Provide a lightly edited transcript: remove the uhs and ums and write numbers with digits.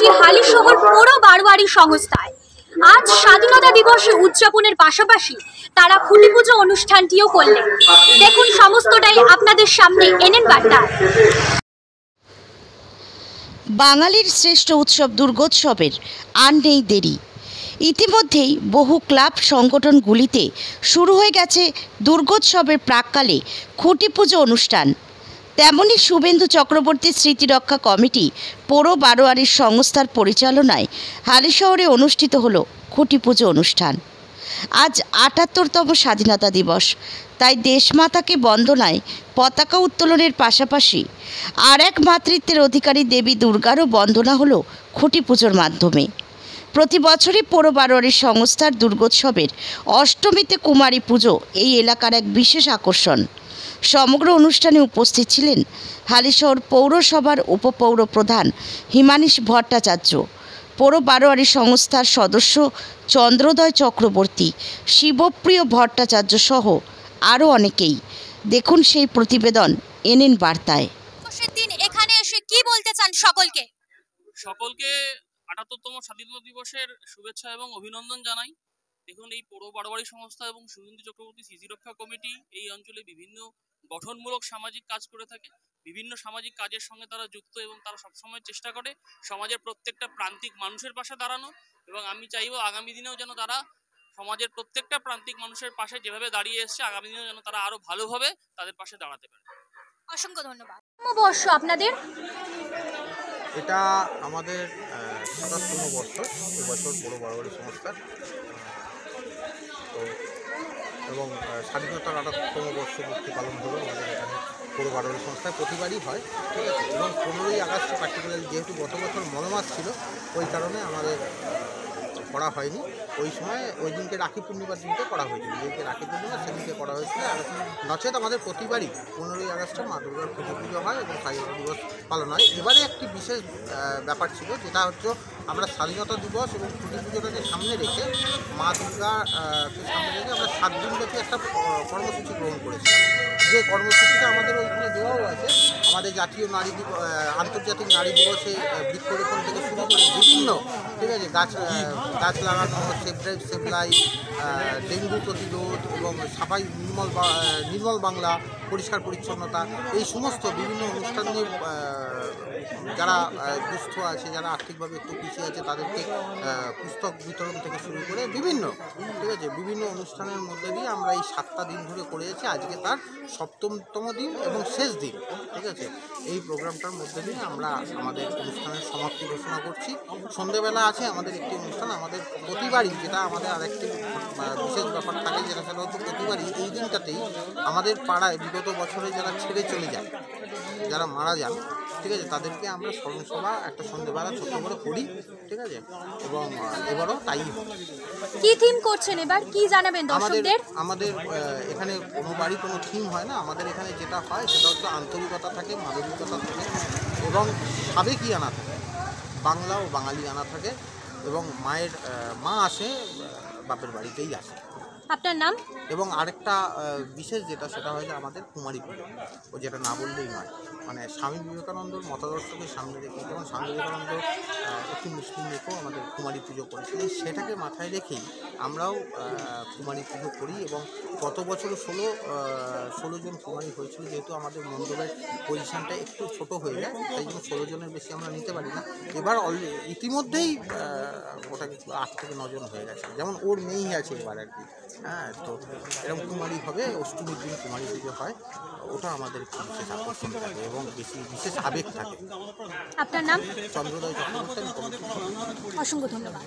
এসেছি হালিশহর পৌর বারোয়ারি সংস্থায়। আজ স্বাধীনতা দিবসে উদযাপনের পাশাপাশি তারা খুঁটি পুজো অনুষ্ঠানটিও করলেন। দেখুন সমস্তটাই আপনাদের সামনে এনএন বার্তায়। বাঙালির শ্রেষ্ঠ উৎসব দুর্গোৎসবের আর নেই দেরি। ইতিমধ্যেই বহু ক্লাব সংগঠনগুলিতে শুরু হয়ে গেছে দুর্গোৎসবের প্রাক্কালে খুঁটি পুজো অনুষ্ঠান। তেমনি শুভেন্দু চক্রবর্তী স্মৃতিরক্ষা কমিটি পৌর বারোয়ারি সংস্থার পরিচালনায় হালিশহরে অনুষ্ঠিত হল খুঁটি পুজো অনুষ্ঠান। আজ ৭৮তম স্বাধীনতা দিবস, তাই দেশমাতাকে বন্দনায় পতাকা উত্তোলনের পাশাপাশি আর এক মাতৃত্বের অধিকারী দেবী দুর্গারও বন্দনা হলো খুঁটি পুজোর মাধ্যমে। প্রতি বছরই পৌর বারোয়ারি সংস্থার দুর্গোৎসবের অষ্টমীতে কুমারী পুজো এই এলাকার এক বিশেষ আকর্ষণ। সমগ্র অনুষ্ঠানে উপস্থিত ছিলেন হালিশহর পৌরসভার উপপৌর প্রধান হিমানীশ ভট্টাচার্য, পৌর বারোয়ারি সংস্থার সদস্য চন্দ্রোদয় চক্রবর্তী, শিবপ্রিয় ভট্টাচার্য সহ আরও অনেকেই। দেখুন সেই প্রতিবেদন এনএন বার্তায়। দিন এখানে এসে কি বলতে চান সকলকে? ৭৮তম স্বাধীনতা দিবসের শুভেচ্ছা এবং অভিনন্দন জানাই। দেখুন, এই পৌর বারোয়ারি সংস্থা এবং শুভেন্দু চক্রবর্তী স্মৃতিরক্ষা কমিটি এই অঞ্চলে বিভিন্ন গঠনমূলক সামাজিক কাজ করে থাকে। বিভিন্ন সামাজিক কাজের সঙ্গে তারা যুক্ত এবং তারা সবসময় চেষ্টা করে সমাজের প্রত্যেকটা প্রান্তিক মানুষের পাশে দাঁড়ানো, এবং আমি চাইবো আগামী দিনেও যেন তারা সমাজের প্রত্যেকটা প্রান্তিক মানুষের পাশে যেভাবে দাঁড়িয়ে এসছে, আগামী দিনেও যেন তারা আরো ভালোভাবে তাদের পাশে দাঁড়াতে পারে। অসংখ্য ধন্যবাদ। নববর্ষ আপনাদের? এটা আমাদের ৭৭তম বর্ষ এবছর পৌর বারোয়ারি সংস্থার, তো এবং স্বাধীনতার ৭৮তম বর্ষপূর্তি পালন হলো আমাদের এখানে পৌর বারোয়ারি সংস্থায়। প্রতিবারই হয়, ঠিক আছে। এবং ১৫ই আগস্ট পার্টিকুলারলি যেহেতু গত বছর মলমাস ছিল, ওই কারণে আমাদের করা হয়নি। ওই সময় ওই দিনকে রাখি পূর্ণিমার দিনকে করা হয়েছিল, যেদিনকে রাখি পূর্ণিমা সেদিনকে করা হয়েছিল। আর নচেত আমাদের প্রতিবারই 15ই আগস্টে মা দুর্গার পুজো হয় এবং স্বাধীনতা দিবস পালন হয়। এবারে একটি বিশেষ ব্যাপার ছিল, যেটা হচ্ছে আমরা স্বাধীনতা দিবস এবং খুঁটি পুজোটাকে সামনে রেখে মা দুর্গাকে সামনে রেখে আমরা 7 দিনব্যাপী একটা কর্মসূচি গ্রহণ করেছিলাম। যে কর্মসূচিটা আমাদের ওইখানে দেওয়াও আছে। আমাদের জাতীয় নারী দিবস, আন্তর্জাতিক নারী দিবসে বৃক্ষরোপণ থেকে শুরু করে বিভিন্ন, ঠিক আছে, গাছ লাগানো, save drive save life, dengue প্রতিরোধ এবং সাফাই নির্মল বাংলা, পরিষ্কার পরিচ্ছন্নতা, এই সমস্ত বিভিন্ন অনুষ্ঠান নিয়ে যারা দুস্থ আছে, যারা আর্থিকভাবে একটু পিছিয়ে আছে, তাদেরকে পুস্তক বিতরণ থেকে শুরু করে বিভিন্ন, ঠিক আছে, বিভিন্ন অনুষ্ঠানের মধ্যে দিয়ে আমরা এই 7টা দিন ধরে করে যাচ্ছি। আজকে তার 7তম দিন এবং শেষ দিন, ঠিক আছে। এই প্রোগ্রামটার মধ্যে দিয়ে আমরা আমাদের অনুষ্ঠানের সমাপ্তি ঘোষণা করছি। সন্ধ্যেবেলা আছে আমাদের একটি অনুষ্ঠান। আমাদের প্রতিবারই, যেটা আমাদের আরেকটি বিশেষ ব্যাপার থাকে, যেটা সেটা হচ্ছে প্রতিবারই এই দিনটাতেই আমাদের পাড়ায় বিগত বছরে যারা ছেড়ে চলে যায়, যারা মারা যান, ঠিক আছে, তাদেরকে আমরা স্মরণসভা একটা সন্ধ্যেবেলা ছোট করে করি, ঠিক আছে। এবং এবারও তাই কি থিম করছেন এবার, কি জানাবেন দর্শকদের? আমাদের এখানে কোনো বাড়ি কোনো থিম হয় না। আমাদের এখানে যেটা হয় সেটা হচ্ছে আন্তরিকতা থাকে, মানবিকতা থাকে এবং সাবেকি আনা থাকে, বাংলা ও বাঙালি আনা থাকে। এবং মা আসে বাপের বাড়িতেই আসে। আপনার নাম? এবং আরেকটা বিশেষ যেটা, সেটা হয় যে আমাদের কুমারী পুজো, ও যেটা না বললেই নয়। মানে স্বামী বিবেকানন্দর মতাদর্শকে সামনে রেখে, যেমন স্বামী বিবেকানন্দ একটি মুসলিম রেখেও আমাদের কুমারী পুজো করেছিলেন, সেটাকে মাথায় রেখেই আমরাও কুমারী পুজো করি। এবং গত বছর 16 জন কুমারী হয়েছিল। যেহেতু আমাদের মণ্ডপের পজিশানটা একটু ছোট হয়ে যায়, তাই জন্য 16 জনের বেশি আমরা নিতে পারি না। এবার ইতিমধ্যেই ওটা 8 থেকে 9 জন হয়ে গেছে, যেমন ওর মেয়েই আছে এবার আর কি। হ্যাঁ, তো এরকম কুমারী হবে, অষ্টমীর দিন কুমারী পুজো হয়। ওটা আমাদের একটু বিশেষ আকর্ষণ থাকে এবং বিশেষ আবেগ থাকে। আপনার নাম? চন্দ্রোদয় চক্রবর্তী। অসংখ্য ধন্যবাদ।